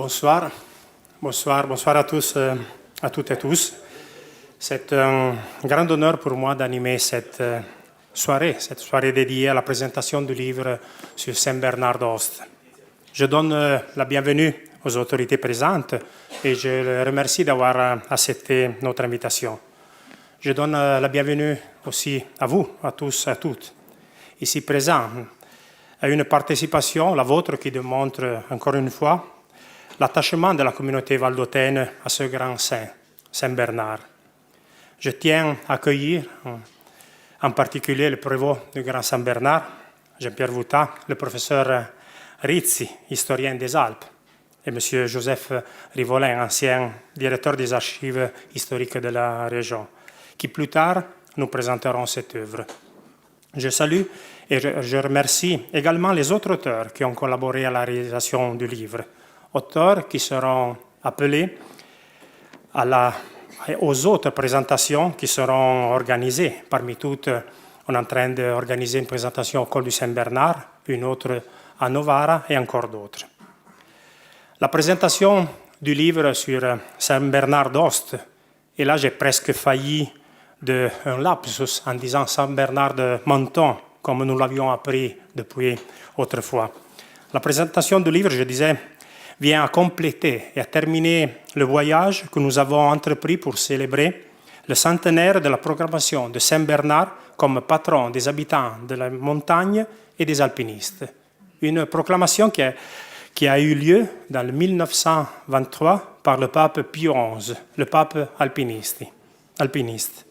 Bonsoir. Bonsoir à tous, à toutes et tous. C'est un grand honneur pour moi d'animer cette soirée dédiée à la présentation du livre sur Saint Bernard d'Aoste. Je donne la bienvenue aux autorités présentes et je les remercie d'avoir accepté notre invitation. Je donne la bienvenue aussi à vous, à tous, à toutes, ici présents, à une participation, la vôtre, qui démontre encore une fois l'attachement de la communauté valdôtaine à ce grand saint, Saint Bernard. Je tiens à accueillir en particulier le prévôt du Grand Saint Bernard, Jean-Pierre Voutat, le professeur Rizzi, historien des Alpes, et M. Joseph Rivolin, ancien directeur des archives historiques de la région, qui plus tard nous présenteront cette œuvre. Je salue et je remercie également les autres auteurs qui ont collaboré à la réalisation du livre, auteurs qui seront appelés aux autres présentations qui seront organisées. Parmi toutes, on est en train d'organiser une présentation au col du Saint-Bernard, une autre à Novara et encore d'autres. La présentation du livre sur Saint-Bernard d'Aoste, et là j'ai presque failli d'un lapsus en disant Saint-Bernard de Menton, comme nous l'avions appris depuis autrefois. La présentation du livre, je disais, vient à compléter et à terminer le voyage que nous avons entrepris pour célébrer le centenaire de la proclamation de Saint Bernard comme patron des habitants de la montagne et des alpinistes. Une proclamation qui a eu lieu dans le 1923 par le pape Pie XI, le pape alpiniste.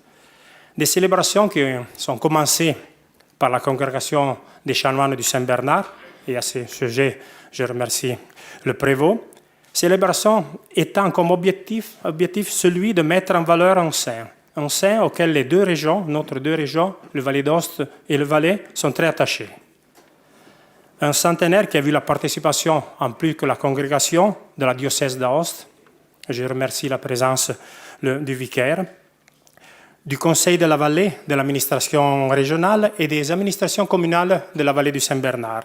Des célébrations qui sont commencées par la congrégation des chanoines du Saint-Bernard, et à ce sujet, je remercie le prévôt, célébration étant comme objectif celui de mettre en valeur un saint auquel les deux régions, notre deux régions, le Valais d'Aoste et le Valais, sont très attachés. Un centenaire qui a vu la participation, en plus que la congrégation, de la diocèse d'Aoste. Je remercie la présence du vicaire, du conseil de la vallée, de l'administration régionale et des administrations communales de la vallée du Saint-Bernard.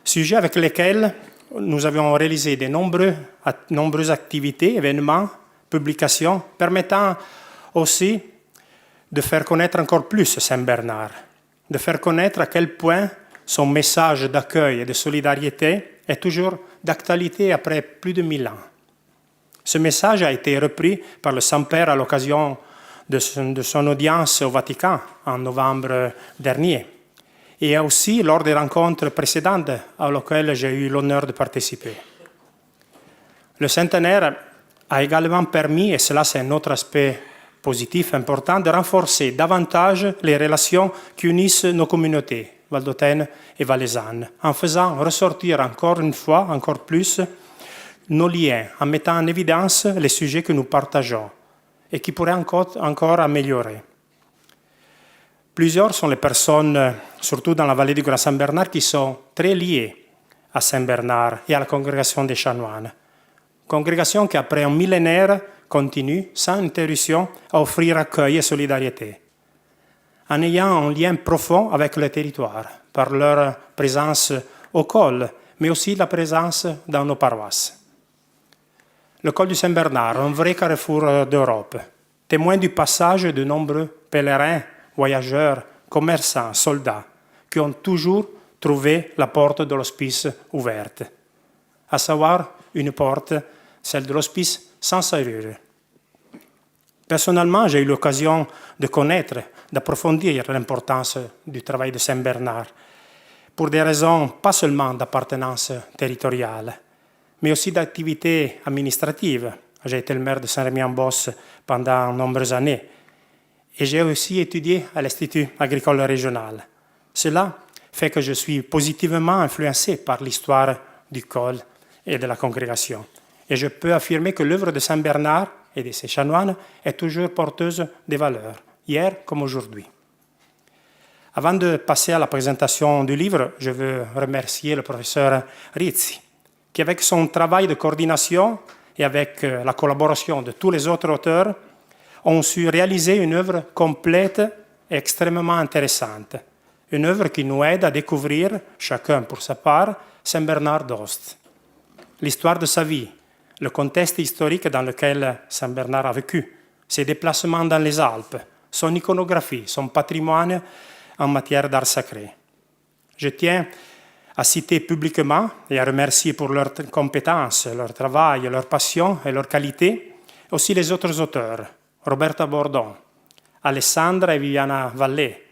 Sujets avec lesquels nous avions réalisé de nombreuses activités, événements, publications, permettant aussi de faire connaître encore plus Saint-Bernard, de faire connaître à quel point son message d'accueil et de solidarité est toujours d'actualité après plus de 1000 ans. Ce message a été repris par le Saint-Père à l'occasion de son audience au Vatican en novembre dernier, et aussi lors des rencontres précédentes auxquelles j'ai eu l'honneur de participer. Le centenaire a également permis, et cela c'est un autre aspect positif important, de renforcer davantage les relations qui unissent nos communautés valdôtaines et valaisannes, en faisant ressortir encore une fois, encore plus, nos liens, en mettant en évidence les sujets que nous partageons et qui pourraient encore améliorer. Plusieurs sont les personnes, surtout dans la vallée du Grand Saint-Bernard, qui sont très liées à Saint-Bernard et à la congrégation des chanoines. Congrégation qui, après un millénaire, continue, sans interruption, à offrir accueil et solidarité, en ayant un lien profond avec le territoire, par leur présence au col, mais aussi la présence dans nos paroisses. Le col du Saint-Bernard, un vrai carrefour d'Europe, témoin du passage de nombreux pèlerins, voyageurs, commerçants, soldats, qui ont toujours trouvé la porte de l'hospice ouverte, à savoir une porte, celle de l'hospice, sans serrure. Personnellement, j'ai eu l'occasion de connaître, d'approfondir l'importance du travail de Saint-Bernard, pour des raisons pas seulement d'appartenance territoriale, mais aussi d'activité administrative. J'ai été le maire de Saint-Rémy-en-Beauce pendant de nombreuses années, et j'ai aussi étudié à l'Institut agricole régional. Cela fait que je suis positivement influencé par l'histoire du col et de la congrégation. Et je peux affirmer que l'œuvre de Saint-Bernard et de ses chanoines est toujours porteuse de valeurs, hier comme aujourd'hui. Avant de passer à la présentation du livre, je veux remercier le professeur Rizzi, qui avec son travail de coordination et avec la collaboration de tous les autres auteurs, ont su réaliser une œuvre complète et extrêmement intéressante. Une œuvre qui nous aide à découvrir, chacun pour sa part, Saint Bernard d'Aoste. l'histoire de sa vie, le contexte historique dans lequel Saint Bernard a vécu, ses déplacements dans les Alpes, son iconographie, son patrimoine en matière d'art sacré. Je tiens à citer publiquement et à remercier pour leurs compétences, leur travail, leur passion et leur qualité aussi les autres auteurs, Roberta Bordon, Alessandra e Viviana Vallée,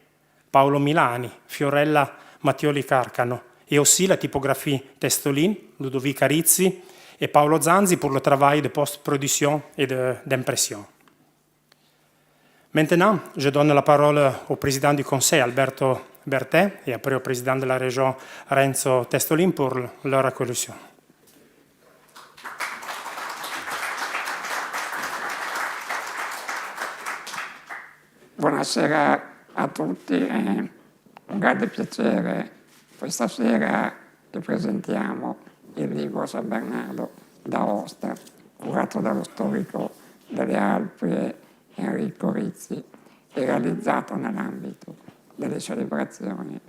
Paolo Milani, Fiorella Mattioli Carcano, et aussi la typographie Testolin, Ludovica Rizzi et Paolo Zanzi pour le travail de post-production et d'impression. Maintenant, je donne la parole au président du Conseil, Alberto Bertin, et après au président de la région, Renzo Testolin, pour leur allocution. Buonasera a tutti, è un grande piacere questa sera che presentiamo il libro San Bernardo d'Aosta, curato dallo storico delle Alpi Enrico Rizzi e realizzato nell'ambito delle celebrazioni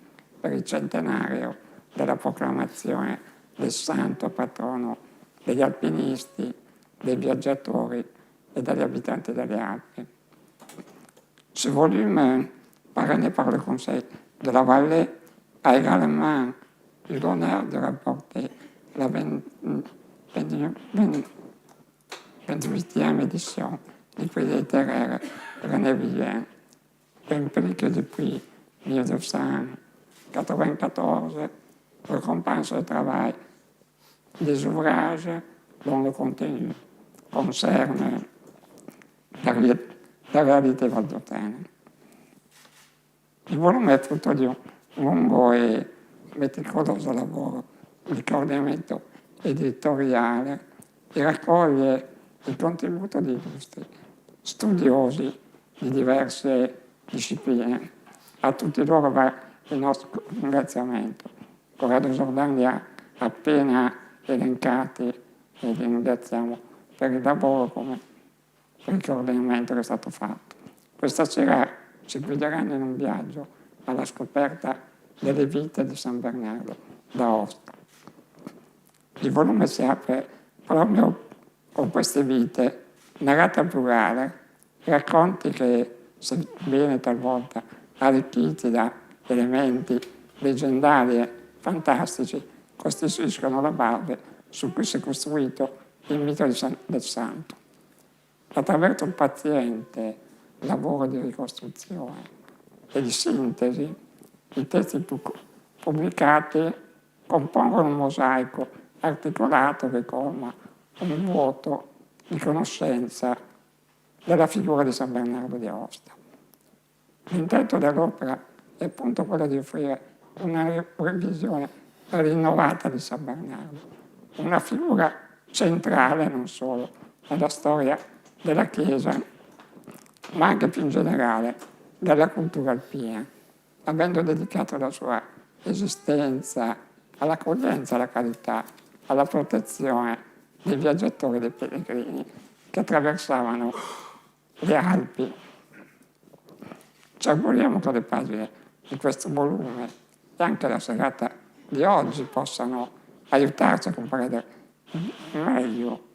per il centenario della proclamazione del santo patrono degli alpinisti, dei viaggiatori et degli abitanti delle Alpi. Ce volume parrainé par le Conseil de la Vallée a également eu l'honneur de rapporter la 28e édition du prix littéraire René Vivien, un prix que depuis 1994 récompense le travail des ouvrages dont le contenu concerne la realité valdotana. Il volume è frutto di un lungo e meticoloso lavoro di coordinamento editoriale e raccoglie il contributo di illustri studiosi di diverse discipline. A tutti loro va il nostro ringraziamento. Corrado Giordani li ha appena elencati e li ringraziamo per il lavoro come per il coordinamento che è stato fatto. Questa sera ci guideranno in un viaggio alla scoperta delle vite di San Bernardo d'Aosta. Il volume si apre proprio con queste vite, narrate a plurale, racconti che, sebbene talvolta arricchiti da elementi leggendari e fantastici, costituiscono la base su cui si è costruito il mito del santo. Attraverso un paziente lavoro di ricostruzione e di sintesi, i testi pubblicati compongono un mosaico articolato che colma un vuoto di conoscenza della figura di San Bernardo di Aosta. L'intento dell'opera è appunto quello di offrire una revisione rinnovata di San Bernardo, una figura centrale non solo nella storia della Chiesa, ma anche più in generale della cultura alpina, avendo dedicato la sua esistenza all'accoglienza, alla carità, alla protezione dei viaggiatori e dei pellegrini che attraversavano le Alpi. Ci auguriamo che le pagine di questo volume e anche la serata di oggi possano aiutarci a comprendere meglio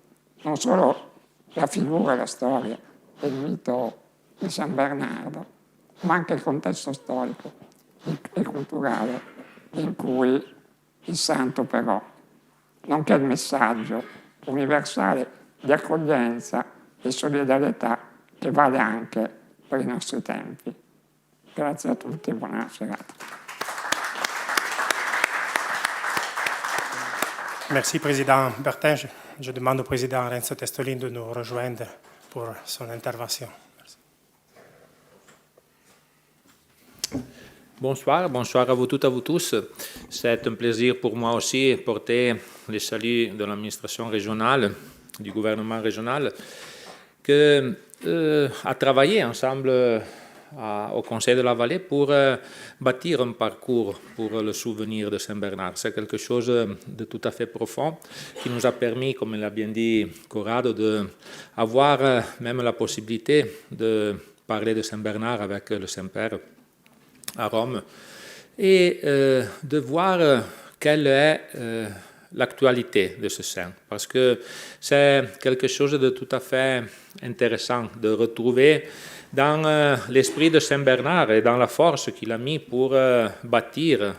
non solo la figura e la storia del mito di San Bernardo, ma anche il contesto storico e culturale in cui il santo operò, nonché il messaggio universale di accoglienza e solidarietà che vale anche per i nostri tempi. Grazie a tutti e buona serata. Merci, Président Bertin. Je demande au Président Renzo Testolin de nous rejoindre pour son intervention. Merci. Bonsoir, bonsoir à vous toutes et à vous tous. C'est un plaisir pour moi aussi de porter les saluts de l'administration régionale, du gouvernement régional, qui a travaillé ensemble au Conseil de la Vallée pour bâtir un parcours pour le souvenir de Saint-Bernard. C'est quelque chose de tout à fait profond qui nous a permis, comme l'a bien dit Corrado, d'avoir même la possibilité de parler de Saint-Bernard avec le Saint-Père à Rome et de voir quelle est l'actualité de ce saint, parce que c'est quelque chose de tout à fait intéressant de retrouver dans l'esprit de Saint Bernard et dans la force qu'il a mis pour bâtir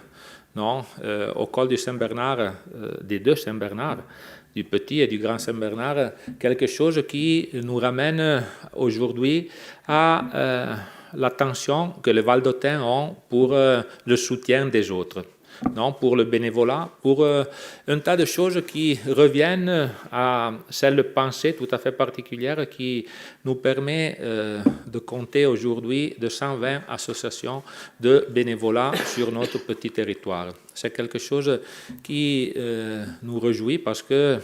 au col du Saint Bernard, des deux Saint Bernard, du petit et du grand Saint Bernard, quelque chose qui nous ramène aujourd'hui à l'attention que les Valdôtains ont pour le soutien des autres, pour le bénévolat, pour un tas de choses qui reviennent à celle pensée tout à fait particulière qui nous permet de compter aujourd'hui de 120 associations de bénévolat sur notre petit territoire. C'est quelque chose qui nous réjouit parce que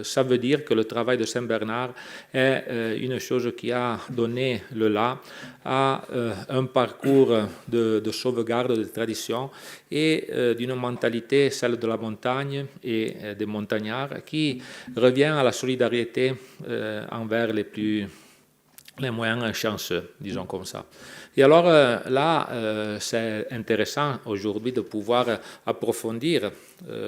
ça veut dire que le travail de Saint Bernard est une chose qui a donné le là à un parcours de sauvegarde des traditions et d'une mentalité, celle de la montagne et des montagnards, qui revient à la solidarité envers les moins chanceux, disons comme ça. Et alors là, c'est intéressant aujourd'hui de pouvoir approfondir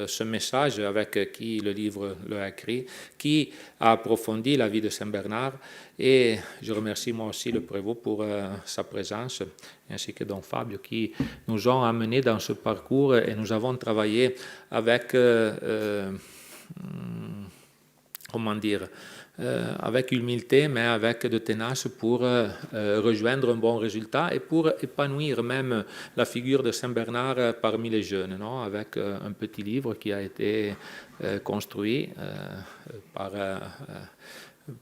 ce message avec qui le livre l'a écrit, qui a approfondi la vie de Saint Bernard. Et je remercie moi aussi le prévôt pour sa présence, ainsi que Don Fabio, qui nous ont amenés dans ce parcours et nous avons travaillé avec, avec humilité, mais avec de tenace pour rejoindre un bon résultat et pour épanouir même la figure de Saint Bernard parmi les jeunes, avec un petit livre qui a été construit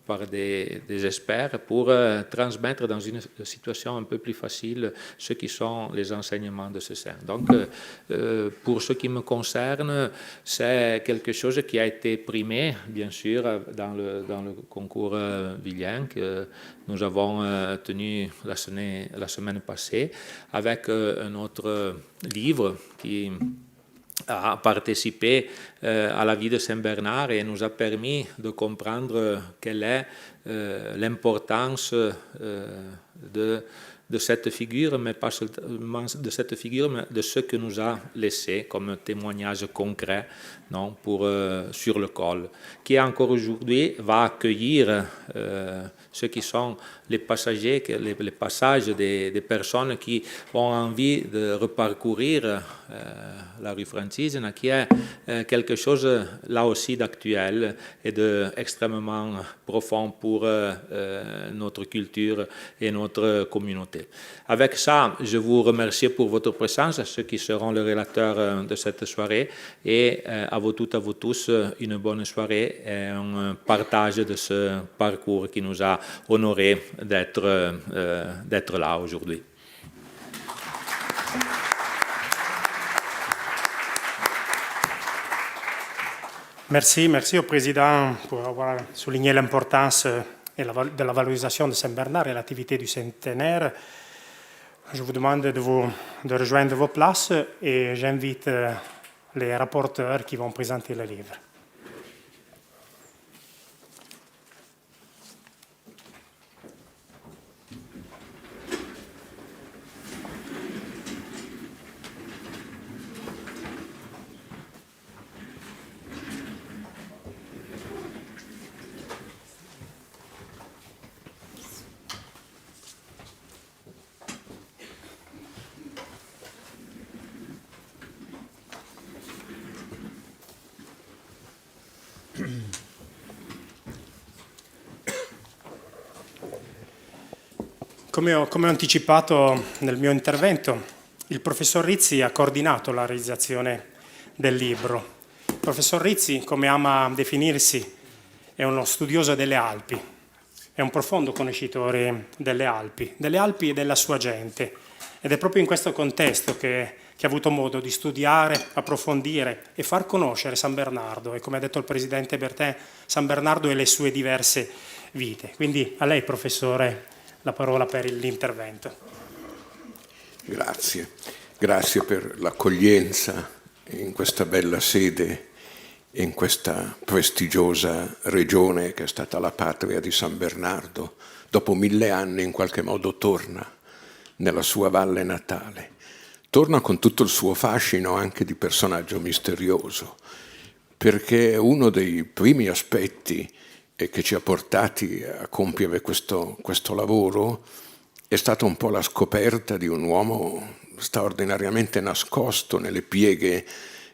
par des experts pour transmettre dans une situation un peu plus facile ce qui sont les enseignements de ce saint. Donc, pour ce qui me concerne, c'est quelque chose qui a été primé, bien sûr, dans le concours Villain que nous avons tenu la semaine passée, avec un autre livre qui a participé à la vie de Saint Bernard et nous a permis de comprendre quelle est l'importance de cette figure, mais pas seulement de cette figure, mais de ce que nous a laissé comme témoignage concret sur le col, qui encore aujourd'hui va accueillir ceux qui sont les passagers, les passages des personnes qui ont envie de reparcourir la rue Francesina, qui est quelque chose là aussi d'actuel et d'extrêmement profond pour notre culture et notre communauté. Avec ça, je vous remercie pour votre présence, à ceux qui seront les relateurs de cette soirée, et à vous toutes, à vous tous, une bonne soirée et un partage de ce parcours qui nous a honorés d'être là aujourd'hui. Merci au Président pour avoir souligné l'importance de la valorisation de Saint Bernard et l'activité du centenaire. Je vous demande de rejoindre vos places et j'invite les rapporteurs qui vont présenter le livre. Come ho anticipato nel mio intervento, il professor Rizzi ha coordinato la realizzazione del libro. Il professor Rizzi, come ama definirsi, è uno studioso delle Alpi, è un profondo conoscitore delle Alpi e della sua gente. Ed è proprio in questo contesto che ha avuto modo di studiare, approfondire e far conoscere San Bernardo e, come ha detto il presidente Bertin, San Bernardo e le sue diverse vite. Quindi a lei, professore, la parola per l'intervento. Grazie per l'accoglienza in questa bella sede e in questa prestigiosa regione che è stata la patria di San Bernardo. Dopo 1000 anni in qualche modo torna nella sua valle natale. Torna con tutto il suo fascino anche di personaggio misterioso. perché uno dei primi aspetti che ci ha portati a compiere questo lavoro è stata un po' la scoperta di un uomo straordinariamente nascosto nelle pieghe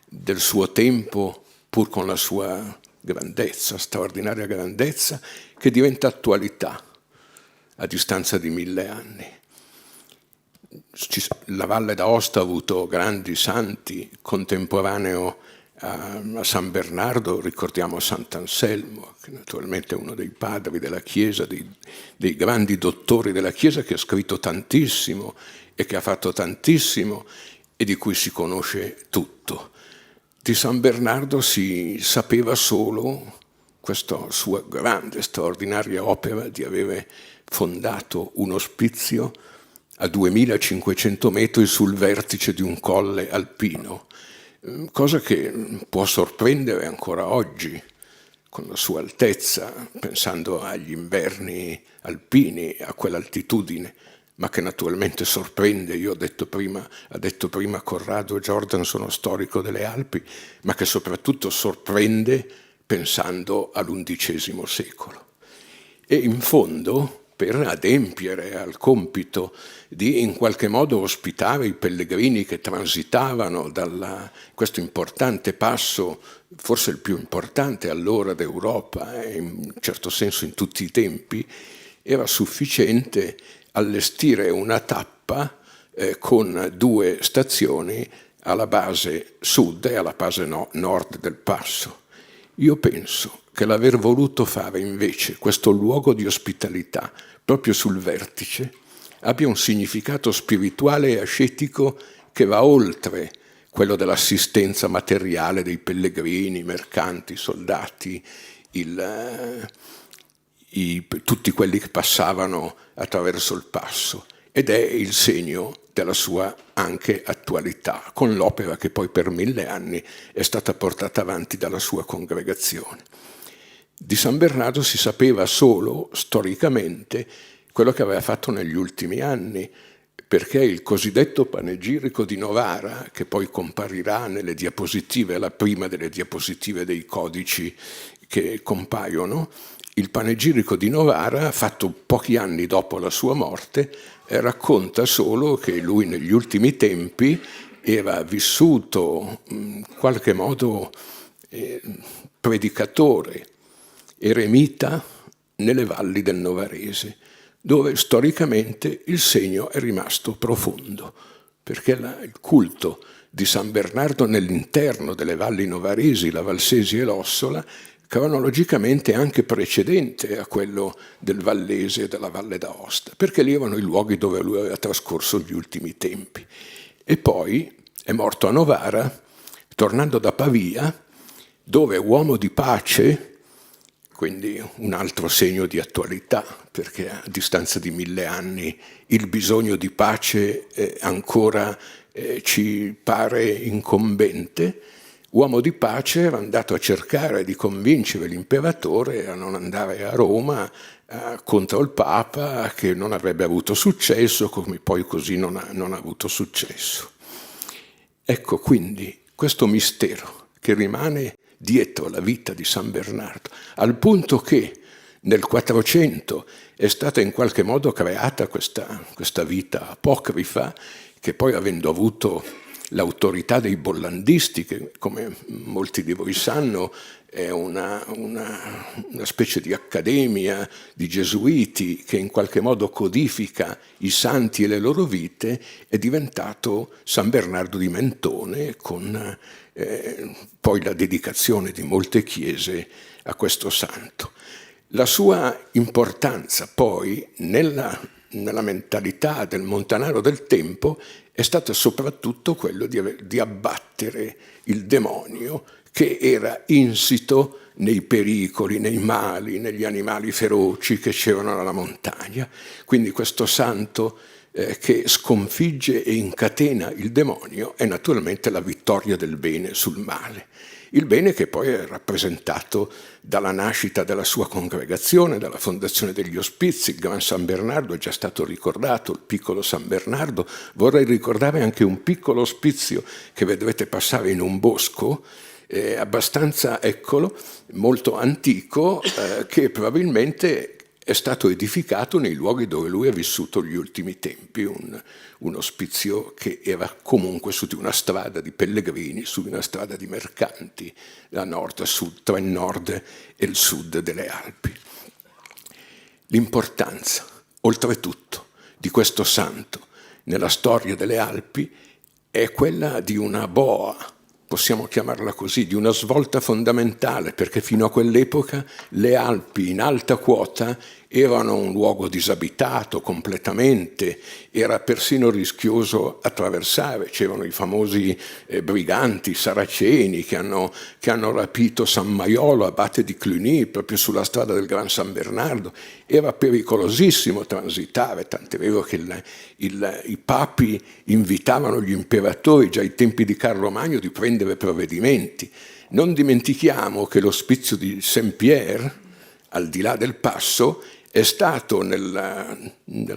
del suo tempo, pur con la sua grandezza, straordinaria grandezza, che diventa attualità a distanza di 1000 anni. La Valle d'Aosta ha avuto grandi santi, contemporaneo a San Bernardo ricordiamo Sant'Anselmo, che naturalmente è uno dei padri della Chiesa, dei grandi dottori della Chiesa, che ha scritto tantissimo e che ha fatto tantissimo e di cui si conosce tutto. Di San Bernardo si sapeva solo questa sua grande, straordinaria opera di avere fondato un ospizio a 2500 metri sul vertice di un colle alpino, cosa che può sorprendere ancora oggi con la sua altezza, pensando agli inverni alpini, a quell'altitudine, ma che naturalmente sorprende. Io ha detto prima Corrado Jordan, sono storico delle Alpi, ma che soprattutto sorprende pensando all'XI secolo. E in fondo, per adempiere al compito di in qualche modo ospitare i pellegrini che transitavano da questo importante passo, forse il più importante allora d'Europa, in un certo senso in tutti i tempi, era sufficiente allestire una tappa con 2 stazioni alla base sud e alla base nord del passo. Io penso che l'aver voluto fare invece questo luogo di ospitalità proprio sul vertice abbia un significato spirituale e ascetico che va oltre quello dell'assistenza materiale dei pellegrini, mercanti, soldati, tutti quelli che passavano attraverso il passo, ed è il segno della sua anche attualità, con l'opera che poi per 1000 anni è stata portata avanti dalla sua congregazione. Di San Bernardo si sapeva solo, storicamente, quello che aveva fatto negli ultimi anni, perché il cosiddetto panegirico di Novara, che poi comparirà nelle diapositive, la prima delle diapositive dei codici che compaiono, il panegirico di Novara, fatto pochi anni dopo la sua morte, racconta solo che lui negli ultimi tempi era vissuto in qualche modo predicatore, eremita nelle valli del Novarese, dove storicamente il segno è rimasto profondo, perché il culto di San Bernardo nell'interno delle valli novaresi, la Valsesi e l'Ossola, cronologicamente anche precedente a quello del Vallese e della Valle d'Aosta, perché lì erano i luoghi dove lui aveva trascorso gli ultimi tempi. E poi è morto a Novara, tornando da Pavia, dove uomo di pace, quindi un altro segno di attualità, perché a distanza di 1000 anni il bisogno di pace ancora ci pare incombente. Uomo di pace era andato a cercare di convincere l'imperatore a non andare a Roma contro il Papa, che non avrebbe avuto successo, come poi così non ha avuto successo. Ecco quindi questo mistero che rimane dietro la vita di San Bernardo, al punto che nel 400 è stata in qualche modo creata questa vita apocrifa, che poi, avendo avuto l'autorità dei bollandisti, che come molti di voi sanno è una specie di accademia di gesuiti che in qualche modo codifica i santi e le loro vite, è diventato San Bernardo di Mentone, con poi la dedicazione di molte chiese a questo santo. La sua importanza poi nella mentalità del montanaro del tempo è stata soprattutto quello di abbattere il demonio che era insito nei pericoli, nei mali, negli animali feroci che c'erano nella montagna. Quindi questo santo che sconfigge e incatena il demonio è naturalmente la vittoria del bene sul male. Il bene che poi è rappresentato dalla nascita della sua congregazione, dalla fondazione degli ospizi. Il Gran San Bernardo è già stato ricordato, il piccolo San Bernardo. Vorrei ricordare anche un piccolo ospizio che vedrete passare in un bosco, abbastanza, eccolo, molto antico, che probabilmente è stato edificato nei luoghi dove lui ha vissuto gli ultimi tempi, un ospizio che era comunque su di una strada di pellegrini, su una strada di mercanti, da nord a sud, tra il nord e il sud delle Alpi. L'importanza, oltretutto, di questo santo nella storia delle Alpi è quella di una boa, possiamo chiamarla così, di una svolta fondamentale, perché fino a quell'epoca le Alpi in alta quota erano un luogo disabitato completamente, era persino rischioso attraversare, c'erano i famosi briganti saraceni che hanno rapito San Maiolo, abate di Cluny, proprio sulla strada del Gran San Bernardo, era pericolosissimo transitare, tant'è vero che i papi invitavano gli imperatori già ai tempi di Carlo Magno di prendere provvedimenti. Non dimentichiamo che l'ospizio di Saint-Pierre, al di là del passo, è stato nella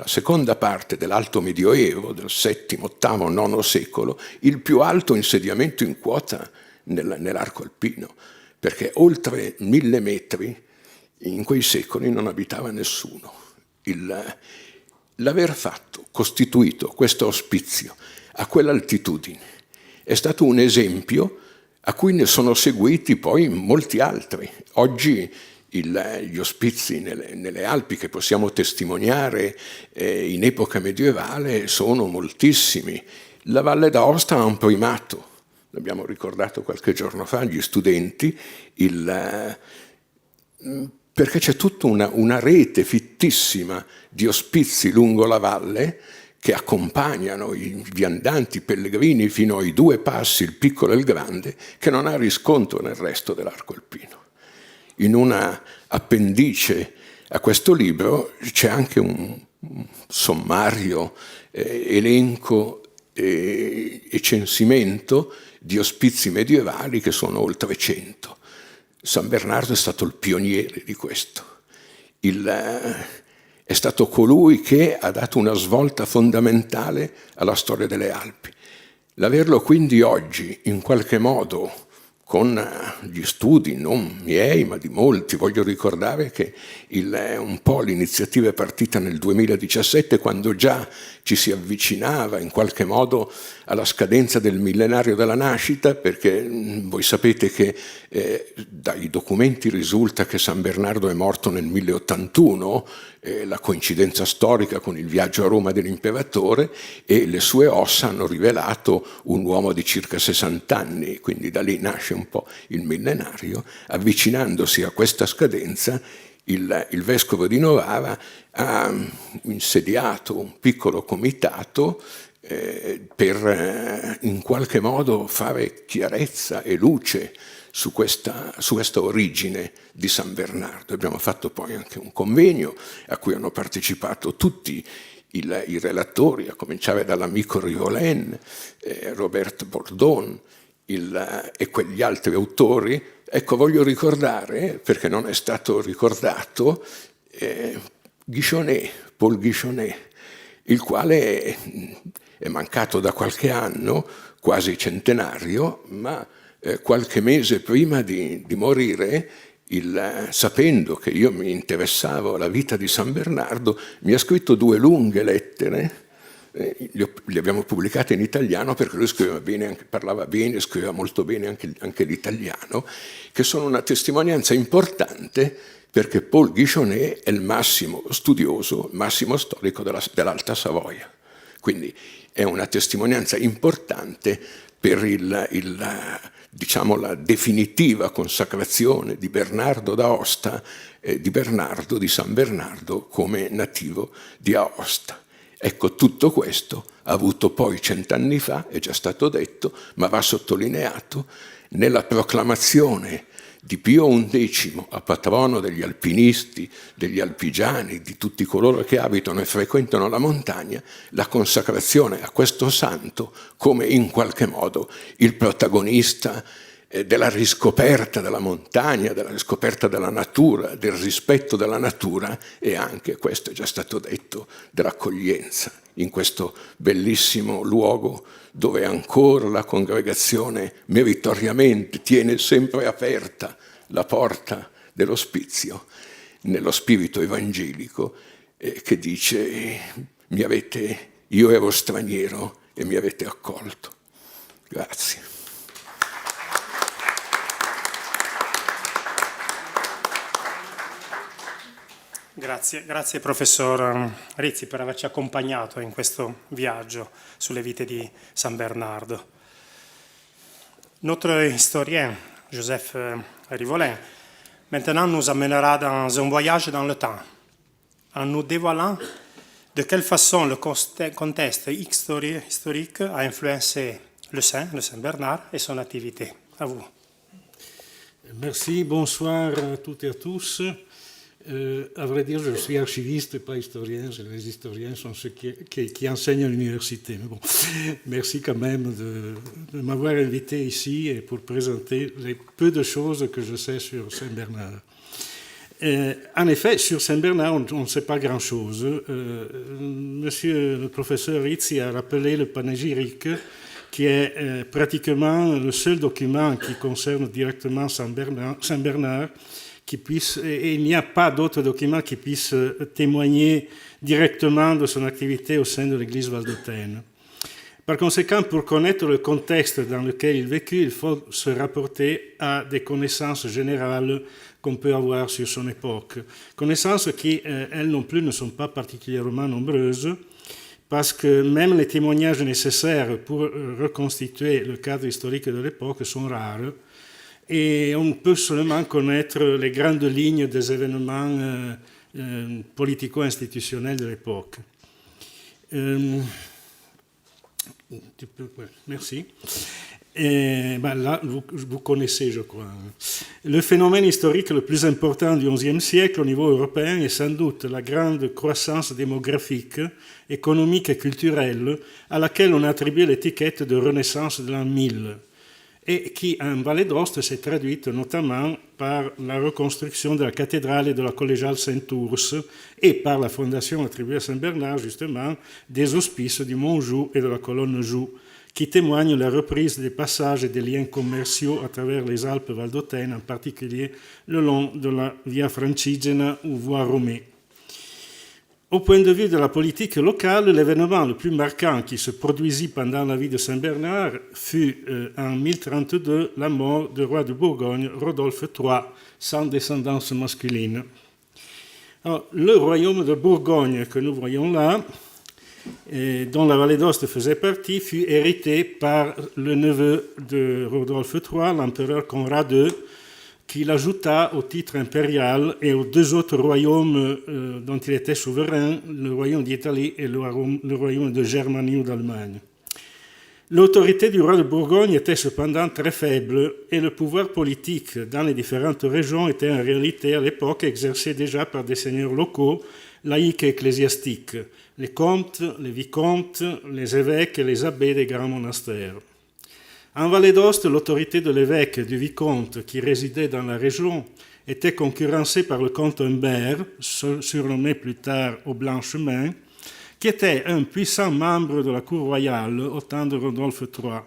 seconda parte dell'Alto Medioevo, del VII, VIII, IX secolo, il più alto insediamento in quota nell'arco alpino, perché oltre 1000 metri in quei secoli non abitava nessuno. L'aver costituito questo ospizio a quell'altitudine è stato un esempio a cui ne sono seguiti poi molti altri. Oggi gli ospizi nelle Alpi che possiamo testimoniare in epoca medievale sono moltissimi. La Valle d'Aosta ha un primato, l'abbiamo ricordato qualche giorno fa agli studenti, perché c'è tutta una rete fittissima di ospizi lungo la valle che accompagnano i viandanti, i pellegrini fino ai 2 passi, il piccolo e il grande, che non ha riscontro nel resto dell'arco alpino. In una appendice a questo libro c'è anche un sommario, elenco e censimento di ospizi medievali che sono oltre 100. San Bernardo è stato il pioniere di questo. È stato colui che ha dato una svolta fondamentale alla storia delle Alpi. L'averlo quindi oggi in qualche modo con gli studi, non miei ma di molti, voglio ricordare che un po' l'iniziativa è partita nel 2017 quando già ci si avvicinava in qualche modo alla scadenza del millenario della nascita, perché voi sapete che dai documenti risulta che San Bernardo è morto nel 1081, la coincidenza storica con il viaggio a Roma dell'imperatore, e le sue ossa hanno rivelato un uomo di circa 60 anni, quindi da lì nasce un po' il millenario. Avvicinandosi a questa scadenza, il vescovo di Novara ha insediato un piccolo comitato per in qualche modo fare chiarezza e luce su questa origine di San Bernardo. Abbiamo fatto poi anche un convegno a cui hanno partecipato tutti i relatori, a cominciare dall'amico Rivolen, Robert Bourdon e quegli altri autori. Ecco, voglio ricordare, perché non è stato ricordato, Paul Guichonnet, il quale è mancato da qualche anno, quasi centenario, ma qualche mese prima di morire, sapendo che io mi interessavo alla vita di San Bernardo, mi ha scritto 2 lunghe lettere. Le abbiamo pubblicate in italiano perché lui scriveva bene, parlava bene, scriveva molto bene anche l'italiano, che sono una testimonianza importante, perché Paul Guichonnet è il massimo studioso, il massimo storico dell'Alta Savoia. Quindi è una testimonianza importante per diciamo, la definitiva consacrazione di Bernardo d'Aosta, di San Bernardo come nativo di Aosta. Ecco, tutto questo ha avuto poi 100 anni fa, è già stato detto, ma va sottolineato, nella proclamazione di Pio XI a patrono degli alpinisti, degli alpigiani, di tutti coloro che abitano e frequentano la montagna, la consacrazione a questo santo come in qualche modo il protagonista della riscoperta della montagna, della riscoperta della natura, del rispetto della natura e anche, questo è già stato detto, dell'accoglienza in questo bellissimo luogo dove ancora la congregazione meritoriamente tiene sempre aperta la porta dell'ospizio nello spirito evangelico che dice io ero straniero e mi avete accolto. Grazie. Grazie professor Rizzi per averci accompagnato in questo viaggio sulle vite di San Bernardo. Notre historien, Joseph Rivolin, maintenant nous amènera dans un voyage dans le temps, en nous dévoilant de quelle façon le contexte historique a influencé le Saint Bernard et son activité. À vous. Merci, bonsoir à toutes et à tous. À vrai dire, je suis archiviste et pas historien. Les historiens sont ceux qui enseignent à l'université. Mais bon, merci quand même de m'avoir invité ici et pour présenter les peu de choses que je sais sur Saint-Bernard. En effet, sur Saint-Bernard, on ne sait pas grand-chose. Monsieur le professeur Rizzi a rappelé le panégyrique, qui est pratiquement le seul document qui concerne directement Saint-Bernard, et il n'y a pas d'autres documents qui puissent témoigner directement de son activité au sein de l'Église valdôtaine. Par conséquent, pour connaître le contexte dans lequel il vécut, il faut se rapporter à des connaissances générales qu'on peut avoir sur son époque. Connaissances qui, elles non plus, ne sont pas particulièrement nombreuses, parce que même les témoignages nécessaires pour reconstituer le cadre historique de l'époque sont rares. Et on peut seulement connaître les grandes lignes des événements politico-institutionnels de l'époque. Merci. Et là, vous connaissez, je crois. Le phénomène historique le plus important du XIe siècle au niveau européen est sans doute la grande croissance démographique, économique et culturelle à laquelle on a attribué l'étiquette de Renaissance de l'an 1000. Et qui, en Vallée d'Aoste, s'est traduite notamment par la reconstruction de la cathédrale et de la collégiale Saint-Ours et par la fondation attribuée à Saint-Bernard, justement, des hospices du Mont-Joux et de la colonne Joux, qui témoignent la reprise des passages et des liens commerciaux à travers les Alpes valdôtaines, en particulier le long de la Via Francigena ou Voie Romée. Au point de vue de la politique locale, l'événement le plus marquant qui se produisit pendant la vie de Saint-Bernard fut en 1032 la mort du roi de Bourgogne, Rodolphe III, sans descendance masculine. Alors, le royaume de Bourgogne que nous voyons là, dont la Vallée d'Aoste faisait partie, fut hérité par le neveu de Rodolphe III, l'empereur Conrad II, qui l'ajouta au titre impérial et aux deux autres royaumes dont il était souverain, le royaume d'Italie et le royaume de Germanie ou d'Allemagne. L'autorité du roi de Bourgogne était cependant très faible et le pouvoir politique dans les différentes régions était en réalité à l'époque exercé déjà par des seigneurs locaux, laïcs et ecclésiastiques, les comtes, les vicomtes, les évêques et les abbés des grands monastères. En Vallée d'Aoste, l'autorité de l'évêque et du vicomte qui résidait dans la région était concurrencée par le comte Humbert, surnommé plus tard au Blanchemin, qui était un puissant membre de la cour royale au temps de Rodolphe III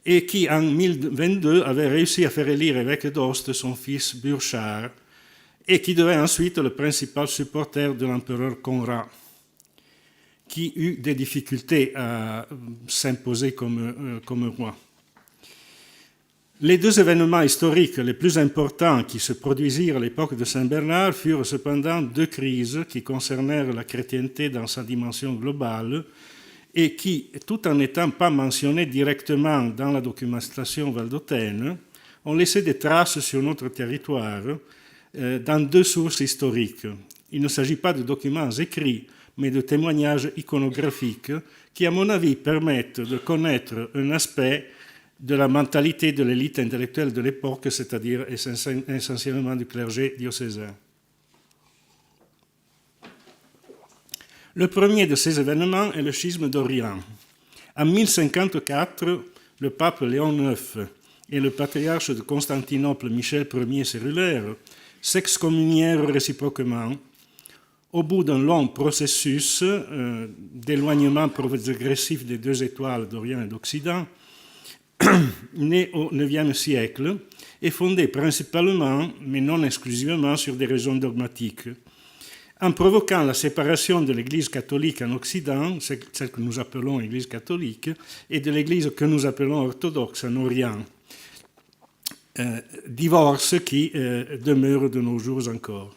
et qui, en 1022, avait réussi à faire élire évêque d'Aoste son fils Burchard et qui devint ensuite le principal supporter de l'empereur Conrad, qui eut des difficultés à s'imposer comme roi. Les deux événements historiques les plus importants qui se produisirent à l'époque de Saint-Bernard furent cependant deux crises qui concernèrent la chrétienté dans sa dimension globale et qui, tout en n'étant pas mentionnées directement dans la documentation valdôtaine, ont laissé des traces sur notre territoire dans deux sources historiques. Il ne s'agit pas de documents écrits, mais de témoignages iconographiques qui, à mon avis, permettent de connaître un aspect de la mentalité de l'élite intellectuelle de l'époque, c'est-à-dire essentiellement du clergé diocésain. Le premier de ces événements est le schisme d'Orient. En 1054, le pape Léon IX et le patriarche de Constantinople, Michel Ier Cérulaire, s'excommunièrent réciproquement au bout d'un long processus d'éloignement progressif des deux étoiles d'Orient et d'Occident, né au IXe siècle et fondé principalement, mais non exclusivement, sur des raisons dogmatiques, en provoquant la séparation de l'Église catholique en Occident, celle que nous appelons l'Église catholique, et de l'Église que nous appelons orthodoxe en Orient. Divorce qui demeure de nos jours encore.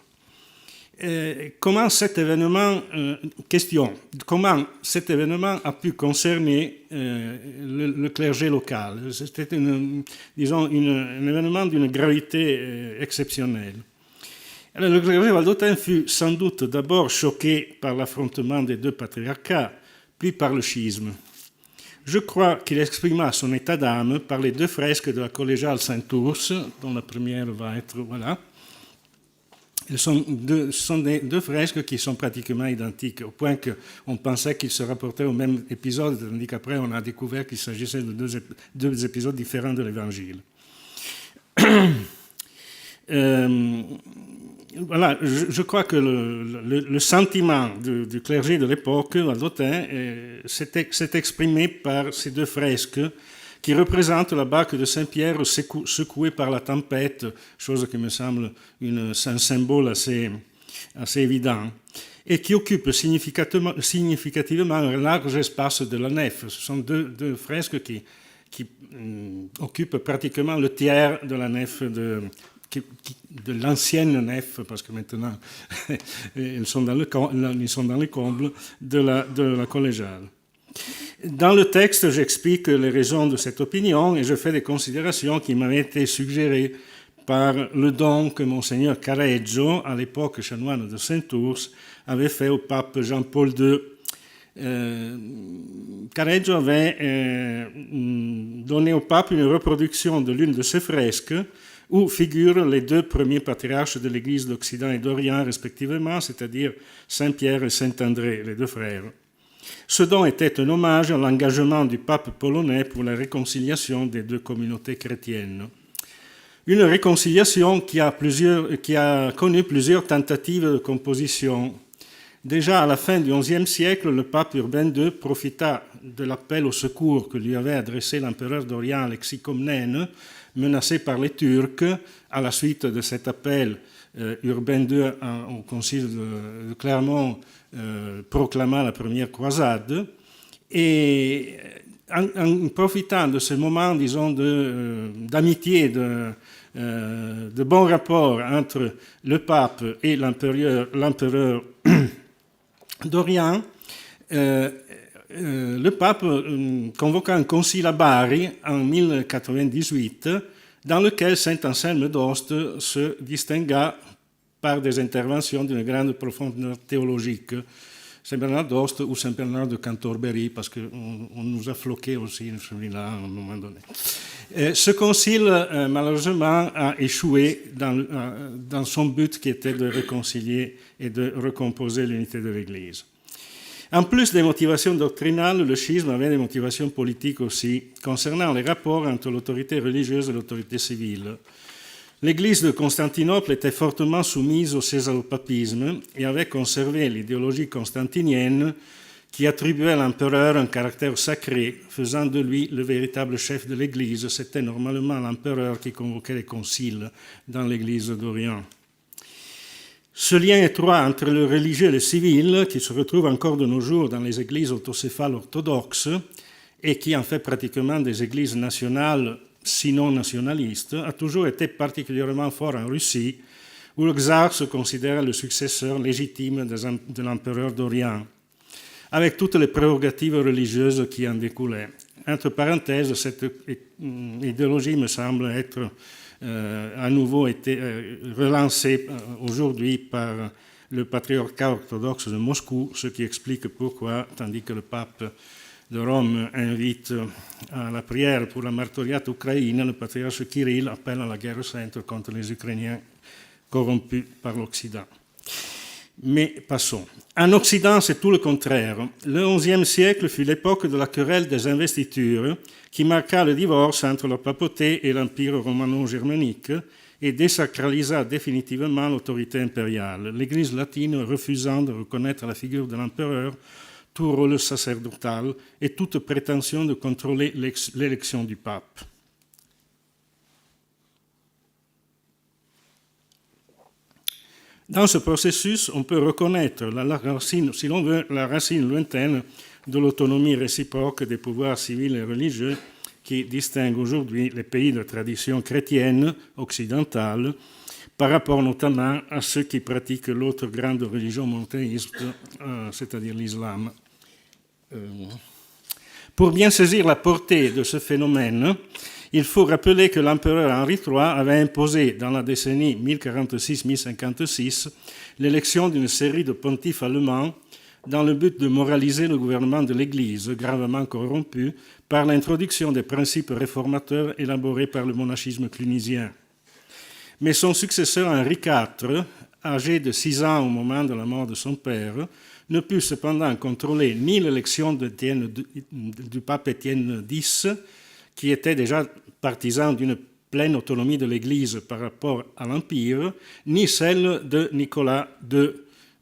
Comment cet événement a pu concerner le clergé local? C'était un événement d'une gravité exceptionnelle. Alors, le clergé valdôtain fut sans doute d'abord choqué par l'affrontement des deux patriarcats, puis par le schisme. Je crois qu'il exprima son état d'âme par les deux fresques de la collégiale Saint-Ours, dont la première va être, voilà. Ce sont deux fresques qui sont pratiquement identiques, au point qu'on pensait qu'ils se rapportaient au même épisode, tandis qu'après on a découvert qu'il s'agissait de deux épisodes différents de l'Évangile. Voilà, je crois que le sentiment du clergé de l'époque valdôtain s'est exprimé par ces deux fresques qui représentent la barque de Saint-Pierre secouée par la tempête, chose qui me semble un symbole assez évident, et qui occupe significativement un large espace de la nef. Ce sont deux fresques qui occupent pratiquement le tiers de la nef de l'ancienne nef, parce que maintenant ils sont dans les combles de la collégiale. Dans le texte, j'explique les raisons de cette opinion et je fais des considérations qui m'avaient été suggérées par le don que Monseigneur Careggio, à l'époque chanoine de Saint-Ours, avait fait au pape Jean-Paul II. Careggio avait donné au pape une reproduction de l'une de ses fresques où figurent les deux premiers patriarches de l'Église d'Occident et d'Orient respectivement, c'est-à-dire Saint-Pierre et Saint-André, les deux frères. Ce don était un hommage à l'engagement du pape polonais pour la réconciliation des deux communautés chrétiennes. Une réconciliation qui a connu plusieurs tentatives de composition. Déjà à la fin du XIe siècle, le pape Urbain II profita de l'appel au secours que lui avait adressé l'empereur d'Orient Alexis Comnène, menacé par les Turcs. À la suite de cet appel, Urbain II, au concile de Clermont, proclama la première croisade. Et en profitant de ce moment, disons, d'amitié, de bon rapport entre le pape et l'empereur d'Orient, le pape convoqua un concile à Bari en 1098, dans lequel saint Anselme d'Aoste se distingua par des interventions d'une grande profondeur théologique. Saint Bernard d'Aoste ou Saint Bernard de Cantorbéry, parce qu'on nous a floqué aussi celui-là à un moment donné. Ce concile, malheureusement, a échoué dans son but qui était de réconcilier et de recomposer l'unité de l'Église. En plus des motivations doctrinales, le schisme avait des motivations politiques aussi, concernant les rapports entre l'autorité religieuse et l'autorité civile. L'Église de Constantinople était fortement soumise au césaropapisme et avait conservé l'idéologie constantinienne qui attribuait à l'empereur un caractère sacré, faisant de lui le véritable chef de l'Église. C'était normalement l'empereur qui convoquait les conciles dans l'Église d'Orient. Ce lien étroit entre le religieux et le civil, qui se retrouve encore de nos jours dans les églises autocéphales orthodoxes et qui en fait pratiquement des églises nationales, sinon nationalistes, a toujours été particulièrement fort en Russie, où le tsar se considère le successeur légitime de l'empereur d'Orient, avec toutes les prérogatives religieuses qui en découlaient. Entre parenthèses, cette idéologie me semble être à nouveau été relancée aujourd'hui par le patriarcat orthodoxe de Moscou, ce qui explique pourquoi, tandis que le pape de Rome invite à la prière pour la martyriate Ukraine, le patriarche Kirill appelle à la guerre sainte contre les Ukrainiens corrompus par l'Occident. Mais passons. En Occident, c'est tout le contraire. Le XIe siècle fut l'époque de la querelle des investitures qui marqua le divorce entre la papauté et l'empire romano-germanique et désacralisa définitivement l'autorité impériale, l'Église latine refusant de reconnaître la figure de l'empereur, tout rôle sacerdotal et toute prétention de contrôler l'élection du pape. Dans ce processus, on peut reconnaître la racine, si l'on veut, la racine lointaine de l'autonomie réciproque des pouvoirs civils et religieux qui distingue aujourd'hui les pays de tradition chrétienne occidentale par rapport notamment à ceux qui pratiquent l'autre grande religion monothéiste, c'est-à-dire l'islam. Pour bien saisir la portée de ce phénomène, il faut rappeler que l'empereur Henri III avait imposé dans la décennie 1046-1056 l'élection d'une série de pontifes allemands dans le but de moraliser le gouvernement de l'Église, gravement corrompu par l'introduction des principes réformateurs élaborés par le monachisme clunisien. Mais son successeur Henri IV, âgé de 6 ans au moment de la mort de son père, ne put cependant contrôler ni l'élection du pape Étienne X, qui était déjà partisan d'une pleine autonomie de l'Église par rapport à l'Empire, ni celle de Nicolas II,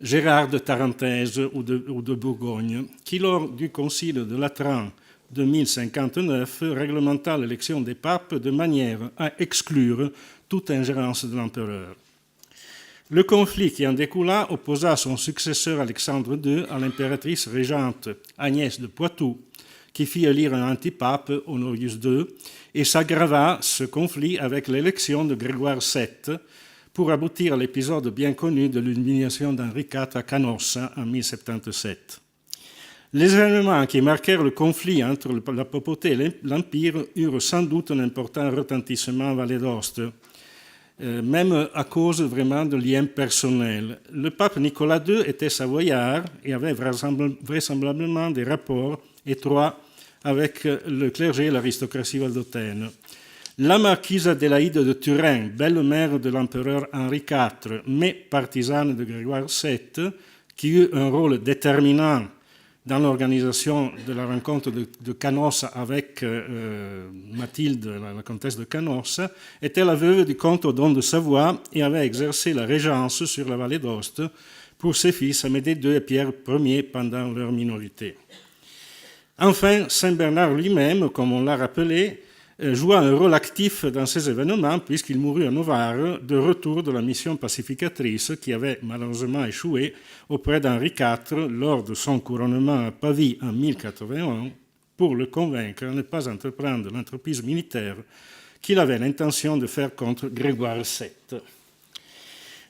Gérard de Tarentaise ou de Bourgogne, qui, lors du concile de Latran de 1059, réglementa l'élection des papes de manière à exclure toute ingérence de l'empereur. Le conflit qui en découla opposa son successeur Alexandre II à l'impératrice régente Agnès de Poitou, qui fit élire un antipape, Honorius II, et s'aggrava ce conflit avec l'élection de Grégoire VII pour aboutir à l'épisode bien connu de l'humiliation d'Henri IV à Canossa en 1077. Les événements qui marquèrent le conflit entre la papauté et l'Empire eurent sans doute un important retentissement en Vallée d'Aoste, même à cause vraiment de liens personnels. Le pape Nicolas II était savoyard et avait vraisemblablement des rapports étroits avec le clergé et l'aristocratie valdôtaine. La marquise Adélaïde de Turenne, belle-mère de l'empereur Henri IV, mais partisane de Grégoire VII, qui eut un rôle déterminant dans l'organisation de la rencontre de Canossa avec Mathilde, la comtesse de Canossa, était la veuve du comte Odon de Savoie et avait exercé la régence sur la vallée d'Aoste pour ses fils Amédée II et Pierre Ier pendant leur minorité. Enfin, Saint Bernard lui-même, comme on l'a rappelé, joua un rôle actif dans ces événements puisqu'il mourut à Novare de retour de la mission pacificatrice qui avait malheureusement échoué auprès d'Henri IV lors de son couronnement à Pavie en 1081 pour le convaincre à ne pas entreprendre l'entreprise militaire qu'il avait l'intention de faire contre Grégoire VII.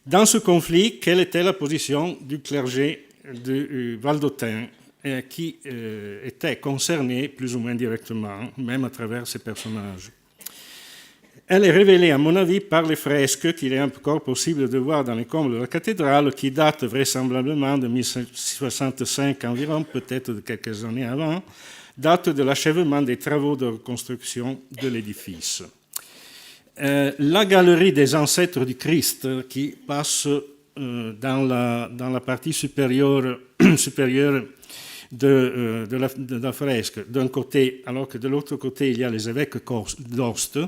Dans ce conflit, quelle était la position du clergé de Valdôtain qui était concerné plus ou moins directement, même à travers ces personnages. Elle est révélée, à mon avis, par les fresques qu'il est encore possible de voir dans les combles de la cathédrale, qui datent vraisemblablement de 1065 environ, peut-être de quelques années avant, date de l'achèvement des travaux de reconstruction de l'édifice. La galerie des ancêtres du Christ, qui passe dans la partie supérieure de la fresque, d'un côté, alors que de l'autre côté, il y a les évêques d'Aoste,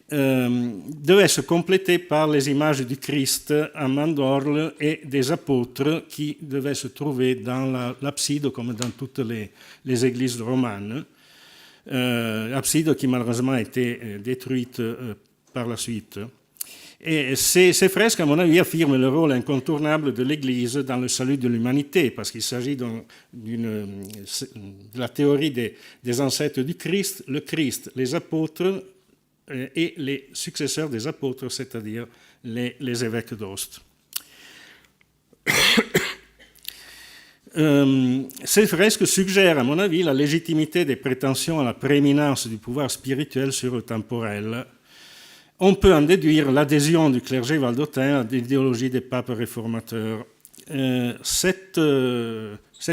devait se compléter par les images du Christ en mandorle et des apôtres qui devaient se trouver dans l'abside, comme dans toutes les églises romanes. Abside qui malheureusement a été détruite par la suite. Et ces fresques, à mon avis, affirment le rôle incontournable de l'Église dans le salut de l'humanité, parce qu'il s'agit de la théorie des ancêtres du Christ, le Christ, les apôtres et les successeurs des apôtres, c'est-à-dire les évêques d'Aoste. Ces fresques suggèrent, à mon avis, la légitimité des prétentions à la prééminence du pouvoir spirituel sur le temporel. On peut en déduire l'adhésion du clergé valdôtain à l'idéologie des papes réformateurs. Cette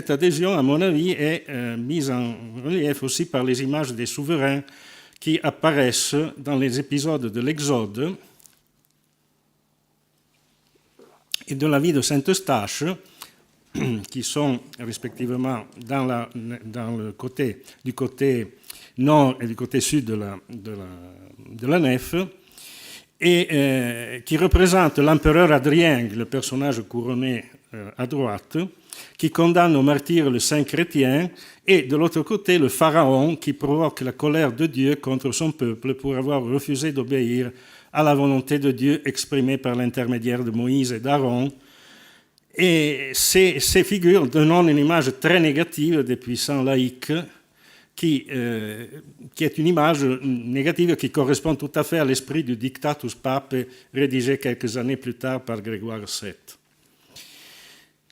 adhésion, à mon avis, est mise en relief aussi par les images des souverains qui apparaissent dans les épisodes de l'Exode et de la vie de Saint-Eustache, qui sont respectivement du côté nord et du côté sud de la nef, et qui représente l'empereur Adrien, le personnage couronné à droite, qui condamne au martyre le saint chrétien, et de l'autre côté le pharaon qui provoque la colère de Dieu contre son peuple pour avoir refusé d'obéir à la volonté de Dieu exprimée par l'intermédiaire de Moïse et d'Aaron. Et ces figures donnent une image très négative des puissants laïcs, qui est une image négative qui correspond tout à fait à l'esprit du Dictatus Papae rédigé quelques années plus tard par Grégoire VII.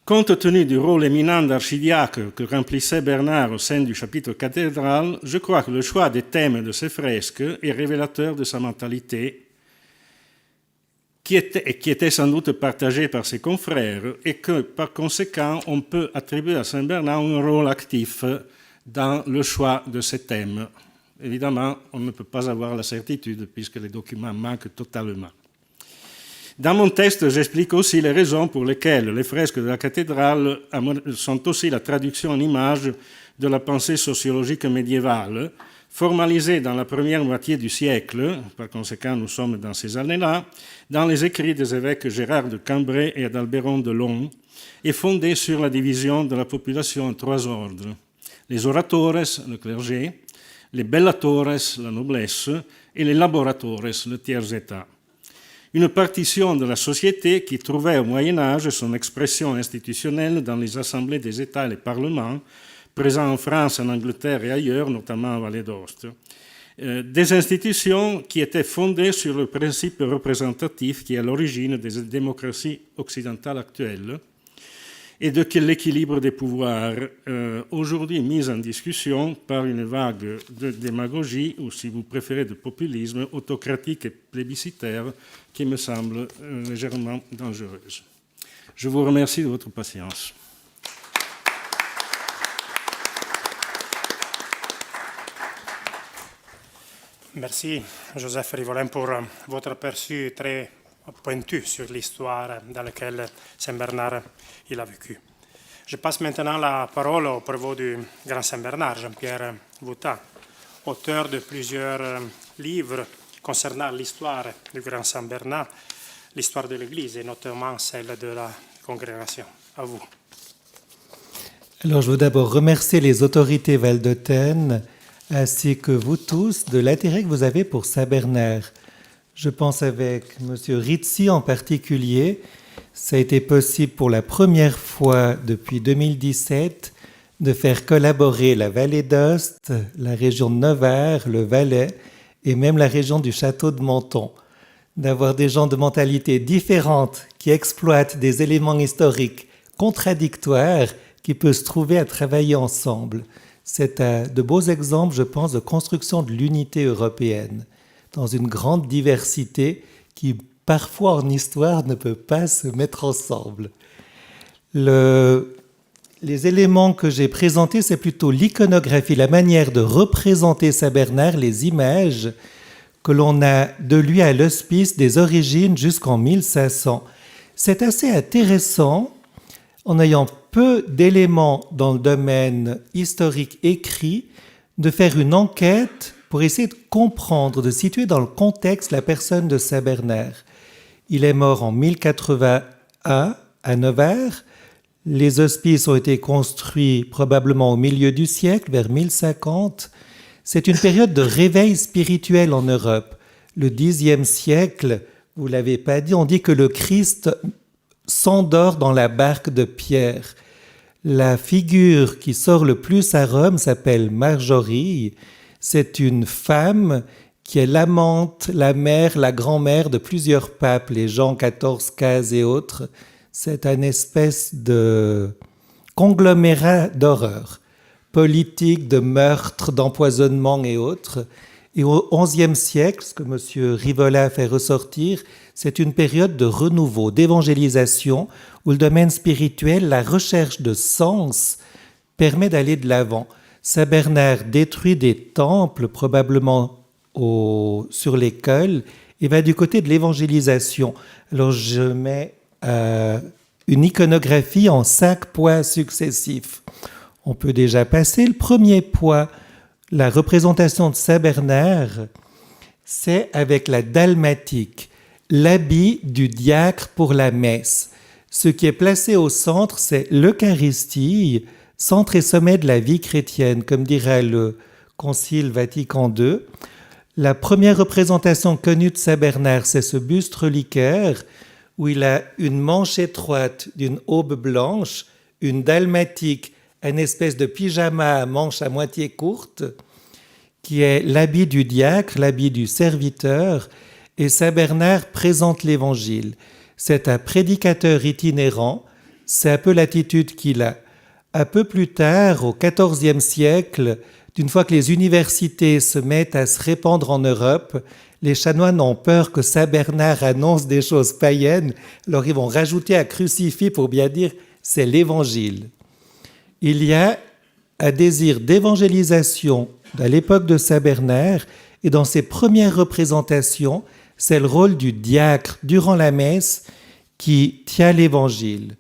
Compte tenu du rôle éminent d'archidiacre que remplissait Bernard au sein du chapitre cathédral, je crois que le choix des thèmes de ces fresques est révélateur de sa mentalité, qui était sans doute partagée par ses confrères, et que, par conséquent, on peut attribuer à Saint Bernard un rôle actif dans le choix de ces thèmes. Évidemment, on ne peut pas avoir la certitude puisque les documents manquent totalement. Dans mon texte, j'explique aussi les raisons pour lesquelles les fresques de la cathédrale sont aussi la traduction en images de la pensée sociologique médiévale, formalisée dans la première moitié du siècle, par conséquent nous sommes dans ces années-là, dans les écrits des évêques Gérard de Cambrai et d'Albéron de Long, et fondée sur la division de la population en 3 ordres: les oratores, le clergé, les bellatores, la noblesse, et les laboratores, le tiers-état. Une partition de la société qui trouvait au Moyen-Âge son expression institutionnelle dans les assemblées des États et les parlements, présents en France, en Angleterre et ailleurs, notamment en Vallée d'Aoste. Des institutions qui étaient fondées sur le principe représentatif qui est à l'origine des démocraties occidentales actuelles et de l'équilibre des pouvoirs, aujourd'hui mis en discussion par une vague de démagogie, ou si vous préférez de populisme, autocratique et plébiscitaire, qui me semble légèrement dangereuse. Je vous remercie de votre patience. Merci, Joseph Rivolin, pour votre aperçu très pointu sur l'histoire dans laquelle Saint-Bernard il a vécu. Je passe maintenant la parole au prévôt du Grand Saint-Bernard, Jean-Pierre Voutat, auteur de plusieurs livres concernant l'histoire du Grand Saint-Bernard, l'histoire de l'Église et notamment celle de la congrégation. À vous. Alors, je veux d'abord remercier les autorités valdôtaines ainsi que vous tous de l'intérêt que vous avez pour Saint-Bernard. Je pense avec M. Rizzi en particulier, ça a été possible pour la première fois depuis 2017 de faire collaborer la vallée d'Aoste, la région de Nevers, le Valais et même la région du château de Menton. D'avoir des gens de mentalités différentes qui exploitent des éléments historiques contradictoires qui peuvent se trouver à travailler ensemble. C'est de beaux exemples, je pense, de construction de l'unité européenne dans une grande diversité qui, parfois en histoire, ne peut pas se mettre ensemble. Les éléments que j'ai présentés, c'est plutôt l'iconographie, la manière de représenter Saint-Bernard, les images que l'on a de lui à l'hospice des origines jusqu'en 1500. C'est assez intéressant, en ayant peu d'éléments dans le domaine historique écrit, de faire une enquête pour essayer de comprendre, de situer dans le contexte la personne de Saint-Bernard. Il est mort en 1081 à Nevers. Les hospices ont été construits probablement au milieu du siècle, vers 1050. C'est une période de réveil spirituel en Europe. Le Xe siècle, vous ne l'avez pas dit, on dit que le Christ s'endort dans la barque de Pierre. La figure qui sort le plus à Rome s'appelle Marjorie. C'est une femme qui est l'amante, la mère, la grand-mère de plusieurs papes, les Jean XIV, XV et autres. C'est une espèce de conglomérat d'horreur, politique, de meurtre, d'empoisonnement et autres. Et au XIe siècle, ce que M. Rivolin fait ressortir, c'est une période de renouveau, d'évangélisation, où le domaine spirituel, la recherche de sens, permet d'aller de l'avant. Saint-Bernard détruit des temples, probablement sur l'école, et va du côté de l'évangélisation. Alors je mets une iconographie en 5 poids successifs. On peut déjà passer. Le premier poids, la représentation de Saint Bernard, c'est avec la dalmatique, l'habit du diacre pour la messe. Ce qui est placé au centre, c'est l'Eucharistie, centre et sommet de la vie chrétienne, comme dirait le Concile Vatican II. La première représentation connue de Saint Bernard, c'est ce buste reliquaire où il a une manche étroite d'une aube blanche, une dalmatique, une espèce de pyjama à manches à moitié courte, qui est l'habit du diacre, l'habit du serviteur, et Saint Bernard présente l'Évangile. C'est un prédicateur itinérant, c'est un peu l'attitude qu'il a. Un peu plus tard, au XIVe siècle, d'une fois que les universités se mettent à se répandre en Europe, les chanoines ont peur que Saint Bernard annonce des choses païennes, alors ils vont rajouter un crucifix pour bien dire c'est l'Évangile. Il y a un désir d'évangélisation à l'époque de Saint Bernard, et dans ses premières représentations, c'est le rôle du diacre durant la messe qui tient l'Évangile.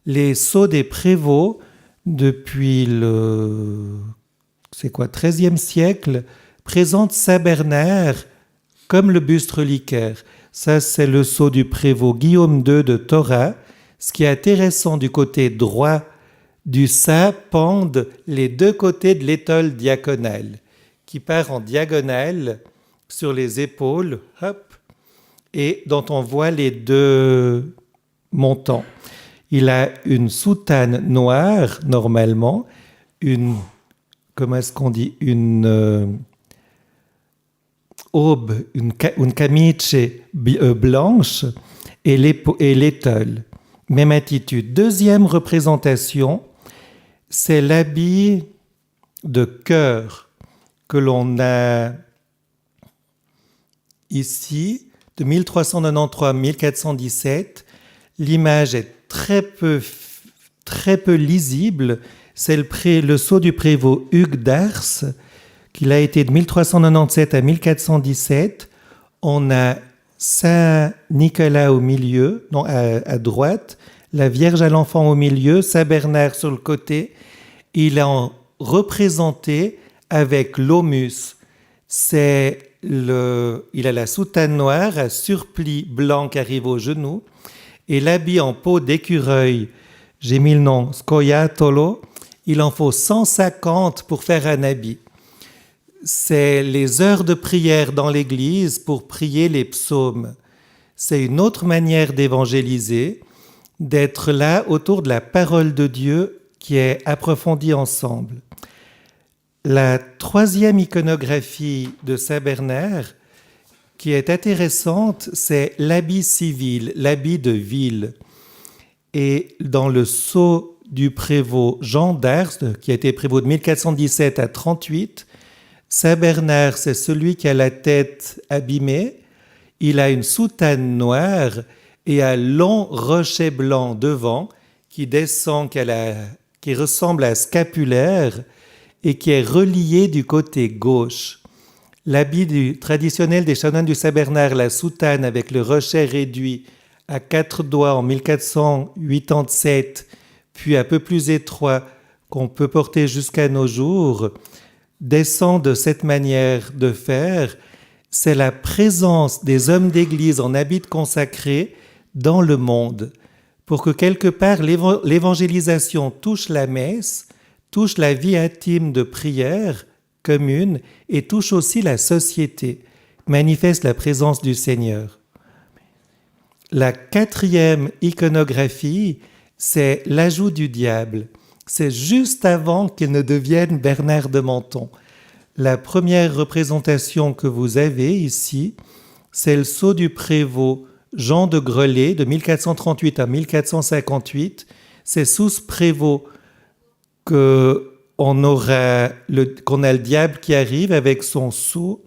Les sceaux des prévôts, depuis le XIIIe siècle, présentent Saint Bernard comme le buste reliquaire. Ça, c'est le sceau du prévôt Guillaume II de Thora. Ce qui est intéressant du côté droit du saint pendent les deux côtés de l'étole diaconale, qui part en diagonale sur les épaules, hop, et dont on voit les deux montants. Il a une soutane noire, normalement, une aube, une camice blanche et l'étole. Même attitude. Deuxième représentation, c'est l'habit de chœur que l'on a ici, de 1393 à 1417. L'image est très peu lisible. C'est le sceau du prévôt Hugues d'Ars, qu'il a été de 1397 à 1417. On a Saint Nicolas au milieu, non, à droite, la Vierge à l'Enfant au milieu, Saint Bernard sur le côté. Il est représenté avec l'omus. Il a la soutane noire, un surplis blanc qui arrive au genou, et l'habit en peau d'écureuil, j'ai mis le nom scoiattolo, il en faut 150 pour faire un habit. C'est les heures de prière dans l'église pour prier les psaumes. C'est une autre manière d'évangéliser, d'être là autour de la parole de Dieu qui est approfondie ensemble. La troisième iconographie de Saint Bernard, qui est intéressante, c'est l'habit civil, l'habit de ville. Et dans le sceau du prévôt Jean d'Ars, qui a été prévôt de 1417 à 38, Saint Bernard, c'est celui qui a la tête abîmée, il a une soutane noire et un long rocher blanc devant qui descend, qui ressemble à un scapulaire et qui est relié du côté gauche. L'habit traditionnel des chanoines du Saint-Bernard, la soutane avec le rocher réduit à 4 doigts en 1487, puis un peu plus étroit qu'on peut porter jusqu'à nos jours, descend de cette manière de faire. C'est la présence des hommes d'église en habit consacré dans le monde, pour que quelque part l'évangélisation touche la messe, touche la vie intime de prière commune et touche aussi la société, manifeste la présence du Seigneur. La quatrième iconographie, c'est l'ajout du diable. C'est juste avant qu'il ne devienne Bernard de Menton. La première représentation que vous avez ici, c'est le sceau du prévôt Jean de Grelais de 1438 à 1458. C'est sous ce prévôt qu'on a le diable qui arrive avec son sceau.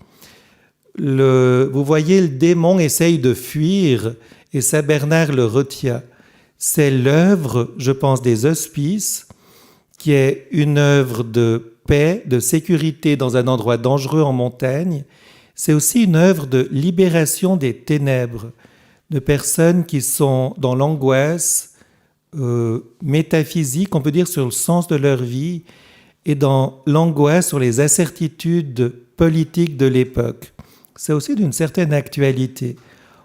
Vous voyez, le démon essaye de fuir et Saint Bernard le retient. C'est l'œuvre, je pense, des Hospices, qui est une œuvre de paix, de sécurité dans un endroit dangereux en montagne. C'est aussi une œuvre de libération des ténèbres, de personnes qui sont dans l'angoisse métaphysique, on peut dire, sur le sens de leur vie, et dans l'angoisse sur les incertitudes politiques de l'époque. C'est aussi d'une certaine actualité.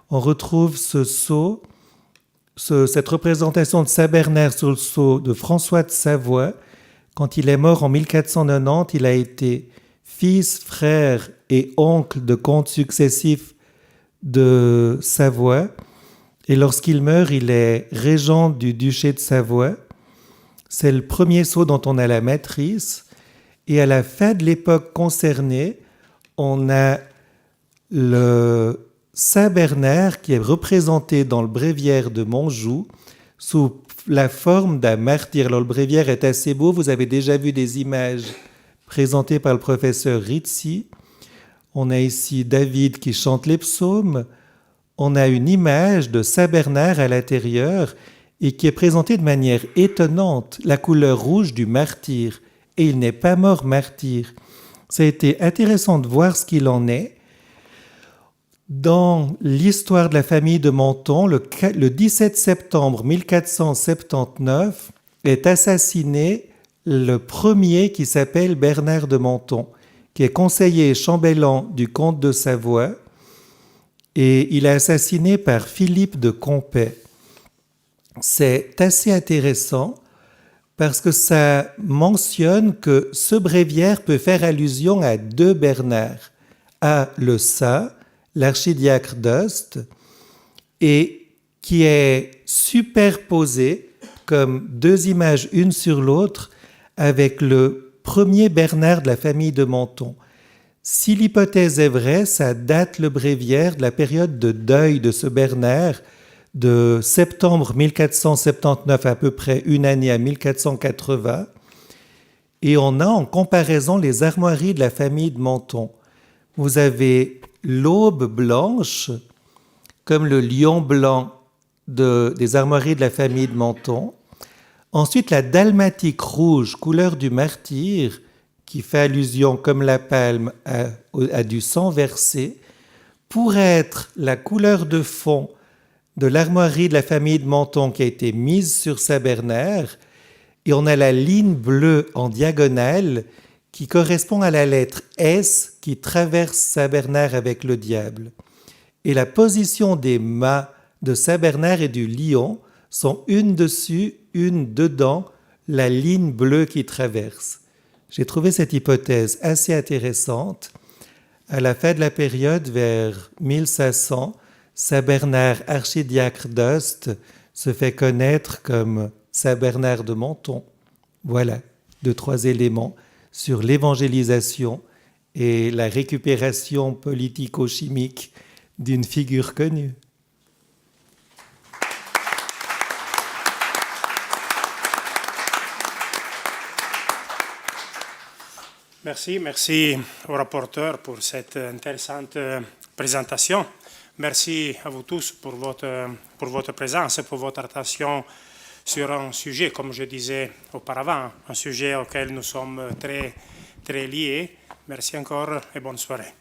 On retrouve ce sceau, cette représentation de Saint Bernard sur le sceau de François de Savoie. Quand il est mort en 1490, il a été fils, frère et oncle de comtes successifs de Savoie. Et lorsqu'il meurt, il est régent du duché de Savoie. C'est le premier sceau dont on a la matrice. Et à la fin de l'époque concernée, on a le Saint Bernard qui est représenté dans le bréviaire de Montjoux sous la forme d'un martyr. Alors le bréviaire est assez beau, vous avez déjà vu des images présentées par le professeur Rizzi. On a ici David qui chante les psaumes. On a une image de Saint Bernard à l'intérieur et qui est présentée de manière étonnante, la couleur rouge du martyr. Et il n'est pas mort martyr. Ça a été intéressant de voir ce qu'il en est. Dans l'histoire de la famille de Menton, le 17 septembre 1479 est assassiné le premier qui s'appelle Bernard de Menton, qui est conseiller et chambellan du comte de Savoie, et il est assassiné par Philippe de Compey. C'est assez intéressant parce que ça mentionne que ce bréviaire peut faire allusion à deux Bernards, à le saint, l'archidiacre d'Ust, et qui est superposé comme deux images une sur l'autre avec le premier Bernard de la famille de Menton. Si l'hypothèse est vraie, ça date le bréviaire de la période de deuil de ce Bernard, de septembre 1479 à peu près une année à 1480, et on a en comparaison les armoiries de la famille de Menton. Vous avez l'aube blanche, comme le lion blanc des armoiries de la famille de Menton. Ensuite, la dalmatique rouge, couleur du martyr, qui fait allusion, comme la palme, à du sang versé, pourrait être la couleur de fond de l'armoirie de la famille de Menton qui a été mise sur Saint Bernard. Et on a la ligne bleue en diagonale qui correspond à la lettre S qui traverse Saint Bernard avec le diable. Et la position des mâts de Saint Bernard et du lion sont une dessus, une dedans, la ligne bleue qui traverse. J'ai trouvé cette hypothèse assez intéressante. À la fin de la période, vers 1500, Saint Bernard, archidiacre d'Ust, se fait connaître comme Saint Bernard de Menton. Voilà, 2-3 éléments sur l'évangélisation et la récupération politico-chimique d'une figure connue. Merci au rapporteur pour cette intéressante présentation. Merci à vous tous pour votre présence et pour votre attention sur un sujet, comme je disais auparavant, un sujet auquel nous sommes très, très liés. Merci encore et bonne soirée.